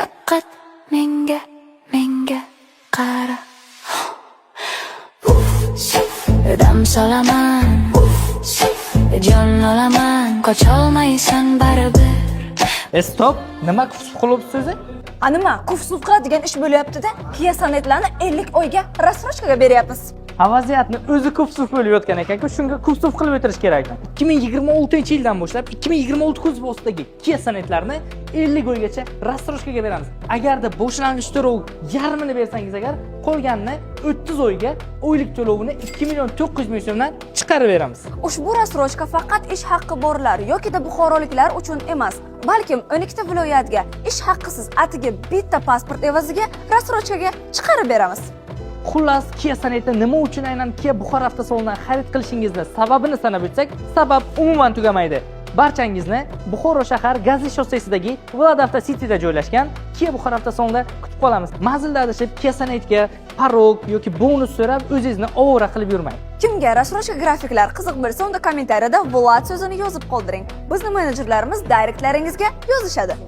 faqat menga qara. Dam solaman, jon olaman, qocholmaysan baribir. Stop, nima kufs qilibsiz o'zi? Nima, kufsuf qiladigan ish bo'lyapti-da, Kia Sonetlarni 50 oyga rassrochkaga beryapmiz. Vaziyatni o'zi kufsuf bo'lib yotgan ekan-ku, shunga kufsuf qilib o'tirish kerak. 2026-yildan boshlab 2026 kuz ostidagi Kia Sonetlarni 50 oygacha rassrochkaga beramiz. Agarda boshlang'ich to'lov yarmini bersangiz agar, qolganini 30 oyga oylik to'lovini 2.900.000 so'mdan chiqarib beramiz. Ushbu rassrochka faqat ish haqqi borlar yoki da buxoroliklar uchun emas, balkim 12 ta viloyatga ish haqqisiz atiga bitta pasport evaziga rassrochkaga chiqarib beramiz. Xullas, Kia Sonetni nima uchun aynan Kia Buxoro avtosalonidan xarid qilishingizni sababini sanab o'tsak, sabab umuman tugamaydi. Barchangizni Buxoro shahar Gazli shossesidagi Vlad Avto City'da joylashgan Kia Buxoro avtosalonida kutib qolamiz. Manzilda adashib Kia Sonetga parok yoki bonus so'rab o'zingizni ovora qilib yurmang. Kimga rassrochka grafiklar qiziq bo'lsa, unda kommentariyada Vlad so'zini yozib qoldiring. Bizning menejerlarimiz direktlaringizga yozishadi.